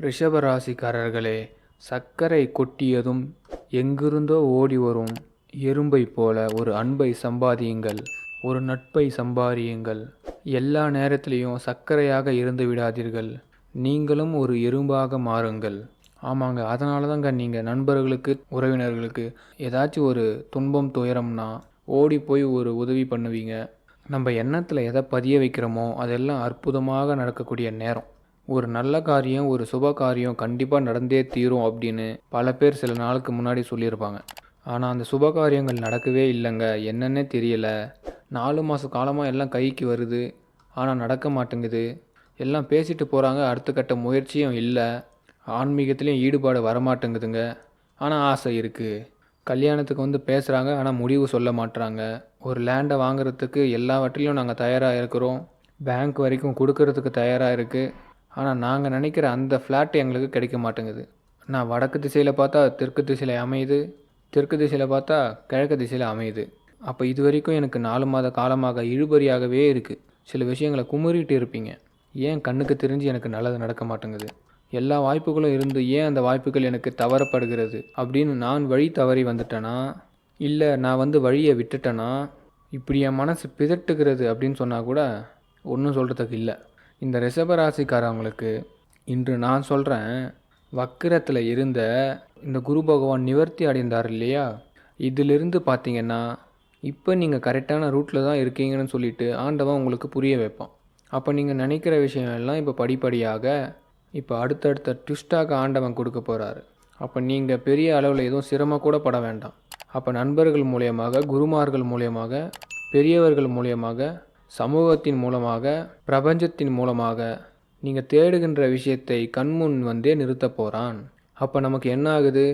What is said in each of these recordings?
ரிஷபராசிக்காரர்களே, சர்க்கரை கொட்டியதும் எங்கிருந்தோ ஓடி வரும் எறும்பைப் போல ஒரு அன்பை சம்பாதியுங்கள், ஒரு நட்பை சம்பாதியுங்கள். எல்லா நேரத்திலையும் சர்க்கரையாக இருந்து விடாதீர்கள். நீங்களும் ஒரு எறும்பாக மாறுங்கள். ஆமாங்க, அதனால தாங்க நீங்கள் நண்பர்களுக்கு, உறவினர்களுக்கு ஏதாச்சும் ஒரு துன்பம், துயரம்னா ஓடி போய் ஒரு உதவி பண்ணுவீங்க. நம்ம எண்ணத்தில் எதை பதிய வைக்கிறோமோ அதெல்லாம் அற்புதமாக நடக்கக்கூடிய நேரம். ஒரு நல்ல காரியம், ஒரு சுப காரியம் கண்டிப்பாக நடந்தே தீரும் அப்படின்னு பல பேர் சில நாளுக்கு முன்னாடி சொல்லியிருப்பாங்க. ஆனால் அந்த சுப காரியங்கள் நடக்கவே இல்லைங்க. என்னன்னே தெரியல. 4 மாத காலமாக எல்லாம் கைக்கு வருது, ஆனால் நடக்க மாட்டேங்குது. எல்லாம் பேசிட்டு போகிறாங்க, அடுத்த கட்ட முயற்சியும் இல்லை. ஆன்மீகத்துலேயும் ஈடுபாடு வரமாட்டேங்குதுங்க. ஆனால் ஆசை இருக்குது. கல்யாணத்துக்கு வந்து பேசுகிறாங்க, ஆனால் முடிவு சொல்ல மாட்டுறாங்க. ஒரு லேண்டை வாங்குறதுக்கு எல்லாவற்றிலையும் நாங்கள் தயாராக இருக்கிறோம். பேங்க் வரைக்கும் கொடுக்கறதுக்கு தயாராக இருக்குது. ஆனால் நாங்கள் நினைக்கிற அந்த ஃப்ளாட் எங்களுக்கு கிடைக்க மாட்டேங்குது. நான் வடக்கு திசையில் பார்த்தா தெற்கு திசையில் அமையுது, தெற்கு திசையில் பார்த்தா கிழக்கு திசையில் அமையுது. அப்போ இது வரைக்கும் எனக்கு 4 மாத காலமாக இழுபறியாகவே இருக்குது. சில விஷயங்களை குமுறிட்டு இருப்பீங்க. ஏன் கண்ணுக்கு தெரிஞ்சு எனக்கு நல்லது நடக்க மாட்டேங்குது, எல்லா வாய்ப்புகளும் இருந்து ஏன் அந்த வாய்ப்புகள் எனக்கு தவறப்படுகிறது அப்படின்னு நான் வழி தவறி வந்துட்டேனா, இல்லை நான் வந்து வழியை விட்டுட்டேனா, இப்படி என் மனசு பிதட்டுகிறது அப்படின்னு சொன்னால் கூட ஒன்றும் சொல்கிறதுக்கு இல்லை. இந்த ரிஷபராசிக்காரவங்களுக்கு இன்று நான் சொல்கிறேன், வக்கிரத்தில் இருந்த இந்த குரு பகவான் நிவர்த்தி அடைந்தார் இல்லையா, இதிலிருந்து பார்த்தீங்கன்னா இப்போ நீங்கள் கரெக்டான ரூட்டில் தான் இருக்கீங்கன்னு சொல்லிட்டு ஆண்டவன் உங்களுக்கு புரிய வைப்பான். அப்போ நீங்கள் நினைக்கிற விஷயம் எல்லாம் இப்போ படிப்படியாக இப்போ அடுத்தடுத்த ட்விஸ்டாக ஆண்டவன் கொடுக்க போகிறாரு. அப்போ நீங்கள் பெரிய அளவில் எதுவும் சிரமம் கூட பட வேண்டாம். அப்போ நண்பர்கள் மூலியமாக, குருமார்கள் மூலியமாக, பெரியவர்கள் மூலியமாக, சமூகத்தின் மூலமாக, பிரபஞ்சத்தின் மூலமாக நீங்கள் தேடுகின்ற விஷயத்தை கண்முன் வந்தே நிறுத்த போகிறான். அப்போ நமக்கு என்ன ஆகுது,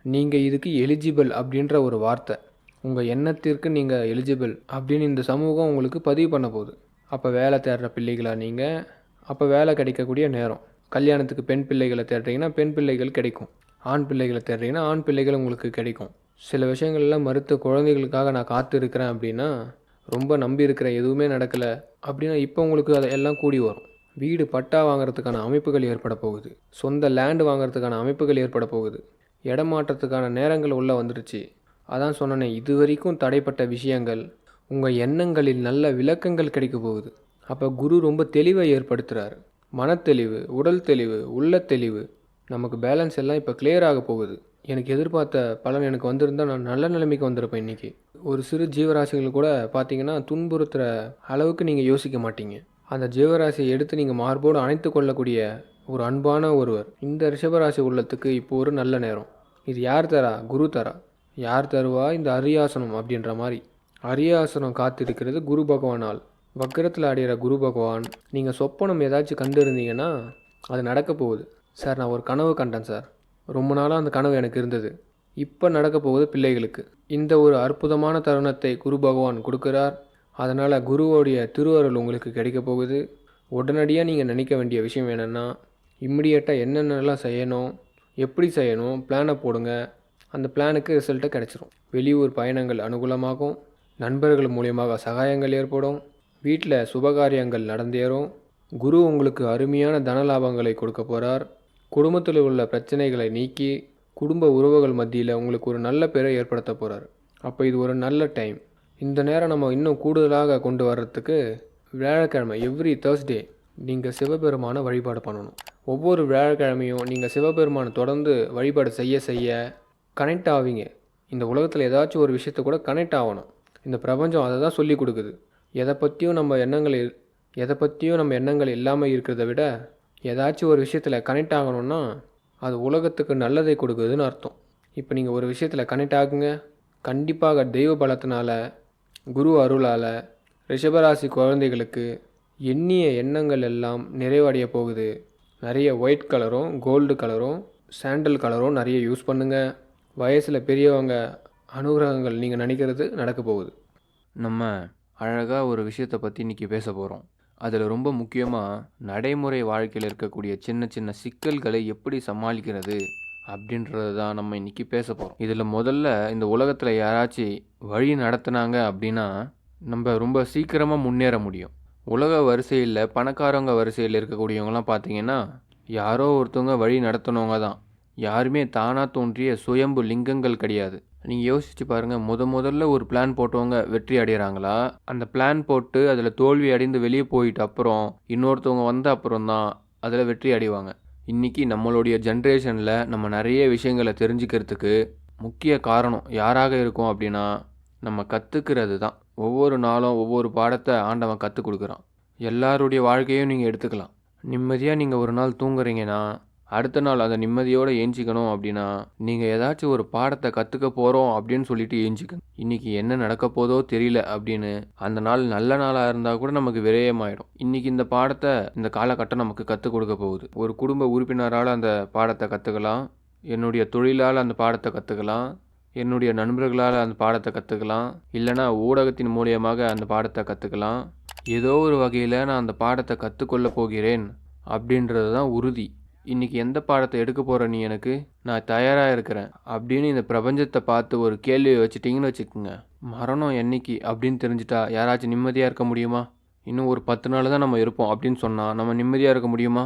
நீங்கள் இதுக்கு எலிஜிபிள் அப்படின்ற ஒரு வார்த்தை, உங்கள் எண்ணத்திற்கு நீங்கள் எலிஜிபிள் அப்படின்னு இந்த சமூகம் உங்களுக்கு பதிவு பண்ண போகுது. அப்போ வேலை தேடுற பிள்ளைகளா நீங்கள், அப்போ வேலை கிடைக்கக்கூடிய நேரம். கல்யாணத்துக்கு பெண் பிள்ளைகளை தேடுறீங்கன்னா பெண் பிள்ளைகள் கிடைக்கும். ஆண் பிள்ளைகளை தேடுறீங்கன்னா ஆண் பிள்ளைகள் உங்களுக்கு கிடைக்கும். சில விஷயங்கள்லாம் மறுத்த குழந்தைகளுக்காக நான் காத்து இருக்கிறேன் அப்படின்னா, ரொம்ப நம்பி இருக்கிற எதுவுமே நடக்கலை அப்படின்னா இப்போ உங்களுக்கு அதை எல்லாம் கூடி வரும். வீடு பட்டா வாங்குறதுக்கான அமைப்புகள் ஏற்பட போகுது. சொந்த லேண்டு வாங்குறதுக்கான அமைப்புகள் ஏற்பட போகுது. இடம் மாற்றத்துக்கான நேரங்கள் உள்ளே வந்துடுச்சு. அதான் சொன்னேனே, இது வரைக்கும் தடைப்பட்ட விஷயங்கள் உங்கள் எண்ணங்களில் நல்ல விளக்கங்கள் கிடைக்க போகுது. அப்போ குரு ரொம்ப தெளிவை ஏற்படுத்துகிறார். மனத்தெளிவு, உடல் தெளிவு, உள்ள தெளிவு, நமக்கு பேலன்ஸ் எல்லாம் இப்போ கிளியர் ஆக போகுது. எனக்கு எதிர்பார்த்த பலன் எனக்கு வந்திருந்தால் நான் நல்ல நிலைமைக்கு வந்திருப்பேன். இன்றைக்கி ஒரு சிறு ஜீவராசிகள் கூட பார்த்தீங்கன்னா துன்புறுத்துகிற அளவுக்கு நீங்கள் யோசிக்க மாட்டீங்க. அந்த ஜீவராசியை எடுத்து நீங்கள் மார்போடு அணைத்து கொள்ளக்கூடிய ஒரு அன்பான ஒருவர் இந்த ரிஷபராசி உள்ளத்துக்கு இப்போ ஒரு நல்ல நேரம். இது யார் தரா? குரு தரா. யார் தருவா? இந்த அரியாசனம் அப்படின்ற மாதிரி அரியாசனம் காத்திருக்கிறது குரு பகவானால். வக்கரத்தில் அடைகிற குரு பகவான், நீங்கள் சொப்பனம் ஏதாச்சும் கண்டு இருந்தீங்கன்னா அது நடக்க போகுது. சார், நான் ஒரு கனவு கண்டேன் சார், ரொம்ப நாளாக அந்த கனவு எனக்கு இருந்தது, இப்போ நடக்க போகுது பிள்ளைகளுக்கு. இந்த ஒரு அற்புதமான தருணத்தை குரு பகவான் கொடுக்குறார். அதனால் குருவோடைய திருவருள் உங்களுக்கு கிடைக்க போகுது. உடனடியாக நீங்கள் நினைக்க வேண்டிய விஷயம் என்னென்னா, இம்மிடியேட்டாக என்னென்னலாம் செய்யணும், எப்படி செய்யணும், பிளானை போடுங்க. அந்த பிளானுக்கு ரிசல்ட்டை கிடச்சிரும். வெளியூர் பயணங்கள் அனுகூலமாகும். நண்பர்கள் மூலியமாக சகாயங்கள் ஏற்படும். வீட்டில் சுபகாரியங்கள் நடந்தேறும். குரு உங்களுக்கு அருமையான தன லாபங்களை கொடுக்க போகிறார். குடும்பத்தில் உள்ள பிரச்சனைகளை நீக்கி குடும்ப உறவுகள் மத்தியில் உங்களுக்கு ஒரு நல்ல பேரை ஏற்படுத்த போகிறார். அப்போ இது ஒரு நல்ல டைம். இந்த நேரம் நம்ம இன்னும் கூடுதலாக கொண்டு வர்றதுக்கு வியாழக்கிழமை எவ்ரி தேர்ஸ்டே நீங்கள் சிவபெருமானை வழிபாடு பண்ணணும். ஒவ்வொரு வியாழக்கிழமையும் நீங்கள் சிவபெருமானை தொடர்ந்து வழிபாடு செய்ய செய்ய கனெக்ட் ஆவீங்க. இந்த உலகத்தில் ஏதாச்சும் ஒரு விஷயத்தை கூட கனெக்ட் ஆகணும். இந்த பிரபஞ்சம் அதை தான் சொல்லி கொடுக்குது. எதை பற்றியும் நம்ம எண்ணங்கள் இல்லாமல் இருக்கிறத விட ஏதாச்சும் ஒரு விஷயத்தில் கனெக்ட் ஆகணும்னா அது உலகத்துக்கு நல்லதை கொடுக்குதுன்னு அர்த்தம். இப்போ நீங்கள் ஒரு விஷயத்தில் கனெக்ட் ஆகுங்க, கண்டிப்பாக தெய்வ பலத்தினால, குரு அருளால் ரிஷபராசி குழந்தைகளுக்கு எண்ணிய எண்ணங்கள் எல்லாம் நிறைவடைய போகுது. நிறைய ஒயிட் கலரும் கோல்டு கலரும் சாண்டல் கலரும் நிறைய யூஸ் பண்ணுங்கள். வயசில் பெரியவங்க அனுகிரகங்கள் நீங்கள் நினைக்கிறது நடக்க போகுது. நம்ம அழகாக ஒரு விஷயத்தை பற்றி இன்றைக்கி பேச போகிறோம். அதில் ரொம்ப முக்கியமாக நடைமுறை வாழ்க்கையில் இருக்கக்கூடிய சின்ன சின்ன சிக்கல்களை எப்படி சமாளிக்கிறது அப்படின்றது தான் நம்ம இன்றைக்கி பேச போகிறோம். இதில் முதல்ல இந்த உலகத்தில் யாராச்சும் வழி நடத்துனாங்க அப்படின்னா நம்ம ரொம்ப சீக்கிரமாக முன்னேற முடியும். உலக வரிசையில் பணக்காரங்க வரிசையில் இருக்கக்கூடியவங்களாம் பார்த்திங்கன்னா யாரோ ஒருத்தவங்க வழி நடத்தினவங்க தான். யாருமே தானாக தோன்றிய சுயம்பு லிங்கங்கள் கிடையாது. நீங்கள் யோசிச்சு பாருங்கள், முதல்ல ஒரு பிளான் போட்டவங்க வெற்றி அடைகிறாங்களா, அந்த பிளான் போட்டு அதில் தோல்வி அடைந்து வெளியே போயிட்டு அப்புறம் இன்னொருத்தவங்க வந்த அப்புறம் தான் அதில் வெற்றி அடைவாங்க. இன்றைக்கி நம்மளுடைய ஜென்ரேஷனில் நம்ம நிறைய விஷயங்களை தெரிஞ்சுக்கிறதுக்கு முக்கிய காரணம் யாராக இருக்கும் அப்படின்னா, நம்ம கற்றுக்கிறது தான். ஒவ்வொரு நாளும் ஒவ்வொரு பாடத்தை ஆண்டவன் கற்றுக் கொடுக்குறான். எல்லாருடைய வாழ்க்கையும் நீங்கள் எடுத்துக்கலாம். நிம்மதியாக நீங்கள் ஒரு நாள் தூங்குறீங்கன்னா, அடுத்த நாள் அதை நிம்மதியோடு ஏஞ்சிக்கணும் அப்படின்னா, நீங்கள் ஏதாச்சும் ஒரு பாடத்தை கற்றுக்க போகிறோம் அப்படின்னு சொல்லிட்டு ஏஞ்சிக்கணும். இன்றைக்கி என்ன நடக்க போதோ தெரியல அப்படின்னு அந்த நாள் நல்ல நாளாக இருந்தால் கூட நமக்கு விரயமாயிடும். இன்றைக்கி இந்த பாடத்தை இந்த காலகட்டம் நமக்கு கற்றுக் கொடுக்க போகுது. ஒரு குடும்ப உறுப்பினரால் அந்த பாடத்தை கற்றுக்கலாம், என்னுடைய தொழிலால் அந்த பாடத்தை கற்றுக்கலாம், என்னுடைய நண்பர்களால் அந்த பாடத்தை கற்றுக்கலாம், இல்லைனா ஊடகத்தின் மூலியமாக அந்த பாடத்தை கற்றுக்கலாம். ஏதோ ஒரு வகையில் நான் அந்த பாடத்தை கற்றுக்கொள்ள போகிறேன் அப்படின்றது தான் உறுதி. இன்றைக்கி எந்த பாடத்தை எடுக்க போகிற நீ, எனக்கு நான் தயாராக இருக்கிறேன் அப்படின்னு இந்த பிரபஞ்சத்தை பார்த்து ஒரு கேள்வியை வச்சுட்டிங்கன்னு வச்சுக்கோங்க, மரணம் என்னைக்கு அப்படின்னு தெரிஞ்சிட்டா யாராச்சும் நிம்மதியாக இருக்க முடியுமா? இன்னும் ஒரு 10 நாள் தான் நம்ம இருப்போம் அப்படின்னு சொன்னால் நம்ம நிம்மதியாக இருக்க முடியுமா?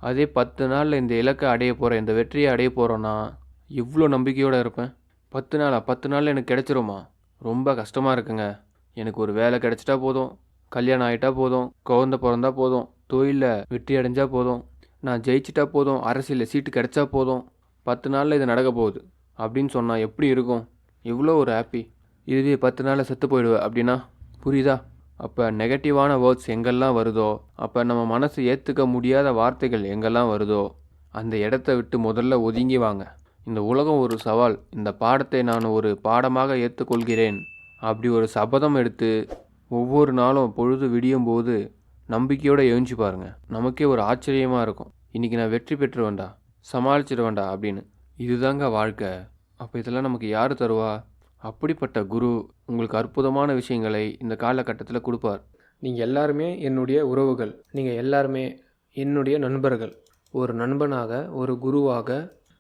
அதே 10 நாளில் இந்த இலக்கை அடைய போகிறேன், இந்த வெற்றியை அடைய போகிறோன்னா எவ்வளோ நம்பிக்கையோடு இருப்பேன். 10 நாளில் எனக்கு கிடைச்சிருமா? ரொம்ப கஷ்டமாக இருக்குங்க. எனக்கு ஒரு வேலை கிடைச்சிட்டா போதும், கல்யாணம் ஆகிட்டா போதும், குழந்தை பிறந்தா போதும், தொழிலில் வெற்றி அடைஞ்சால் போதும், நான் ஜெயிச்சிட்டா போதும், அரசியலில் சீட்டு கிடைச்சா போதும், 10 நாளில் இது நடக்க போகுது அப்படின்னு சொன்னால் எப்படி இருக்கும்? எவ்வளோ ஒரு ஹாப்பி. இதுவே 10 நாளில் செத்து போயிடுவேன் அப்படின்னா புரியுதா? அப்போ நெகட்டிவான வேர்ட்ஸ் எங்கெல்லாம் வருதோ, அப்போ நம்ம மனசு ஏற்றுக்க முடியாத வார்த்தைகள் எங்கெல்லாம் வருதோ அந்த இடத்த விட்டு முதல்ல ஒதுங்கி வாங்க. இந்த உலகம் ஒரு சவால், இந்த பாடத்தை நான் ஒரு பாடமாக ஏற்றுக்கொள்கிறேன் அப்படி ஒரு சபதம் எடுத்து ஒவ்வொரு நாளும் பொழுது விடியும் போது நம்பிக்கையோடு எழுஞ்சி பாருங்கள். நமக்கே ஒரு ஆச்சரியமாக இருக்கும், இன்றைக்கி நான் வெற்றி பெற்றுவேண்டா, சமாளிச்சிடுவேண்டா அப்படின்னு. இதுதாங்க வாழ்க்கை. அப்போ இதெல்லாம் நமக்கு யார் தருவா? அப்படிப்பட்ட குரு உங்களுக்கு அற்புதமான விஷயங்களை இந்த காலகட்டத்தில் கொடுப்பார். நீங்கள் எல்லாருமே என்னுடைய உறவுகள், நீங்கள் எல்லாருமே என்னுடைய நண்பர்கள். ஒரு நண்பனாக, ஒரு குருவாக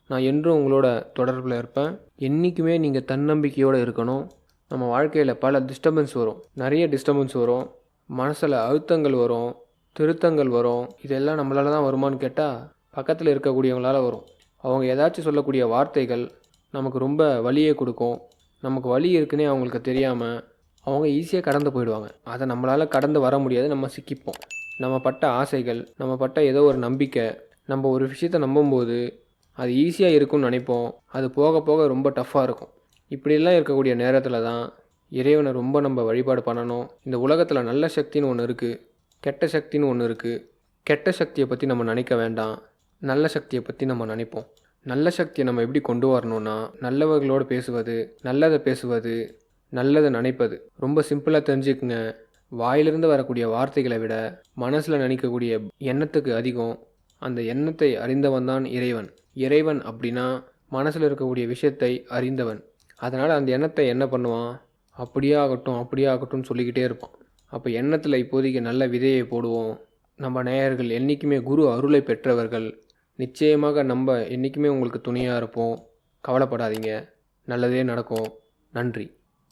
நான் என்றும் உங்களோட தொடர்பில் இருப்பேன். என்றைக்குமே நீங்கள் தன்னம்பிக்கையோடு இருக்கணும். நம்ம வாழ்க்கையில் பல டிஸ்டர்பன்ஸ் வரும், நிறைய டிஸ்டர்பன்ஸ் வரும், மனசில் அழுத்தங்கள் வரும், திருத்தங்கள் வரும். இதெல்லாம் நம்மளால தான் வருமானு கேட்டால் பக்கத்தில் இருக்கக்கூடியவங்களால் வரும். அவங்க ஏதாச்சும் சொல்லக்கூடிய வார்த்தைகள் நமக்கு ரொம்ப வலியை கொடுக்கும். நமக்கு வலி இருக்குன்னே அவங்களுக்கு தெரியாமல் அவங்க ஈஸியாக கடந்து போயிடுவாங்க. அதை நம்மளால் கடந்து வர முடியாது, நம்ம சிக்கிப்போம். நம்ம பட்ட ஆசைகள், நம்ம பட்ட ஏதோ ஒரு நம்பிக்கை, நம்ம ஒரு விஷயத்தை நம்பும்போது அது ஈஸியாக இருக்கும்னு நினைப்போம். அது போக போக ரொம்ப டஃப்பாக இருக்கும். இப்படிலாம் இருக்கக்கூடிய நேரத்தில் தான் இறைவனை ரொம்ப நம்ம வழிபாடு பண்ணணும். இந்த உலகத்தில் நல்ல சக்தின்னு ஒன்று இருக்குது, கெட்ட சக்தின்னு ஒன்று இருக்குது. கெட்ட சக்தியை பற்றி நம்ம நினைக்க வேண்டாம், நல்ல சக்தியை பற்றி நம்ம நினைப்போம். நல்ல சக்தியை நம்ம எப்படி கொண்டு வரணும்னா, நல்லவர்களோடு பேசுவது, நல்லதை பேசுவது, நல்லதை நினைப்பது. ரொம்ப சிம்பிளாக தெரிஞ்சுக்குங்க. வாயிலிருந்து வரக்கூடிய வார்த்தைகளை விட மனசில் நினைக்கக்கூடிய எண்ணத்துக்கு அதிகம். அந்த எண்ணத்தை அறிந்தவன் தான் இறைவன். இறைவன் அப்படின்னா மனசில் இருக்கக்கூடிய விஷயத்தை அறிந்தவன். அதனால் அந்த எண்ணத்தை என்ன பண்ணுவான், அப்படியே ஆகட்டும் அப்படியே ஆகட்டும்னு சொல்லிக்கிட்டே இருப்பான். அப்போ எண்ணத்தில் இப்போதைக்கு நல்ல விதையை போடுவோம். நம்ம நேயர்கள் என்றைக்குமே குரு அருளை பெற்றவர்கள். நிச்சயமாக நம்ம என்றைக்குமே உங்களுக்கு துணையாக இருப்போம். கவலைப்படாதீங்க, நல்லதே நடக்கும். நன்றி.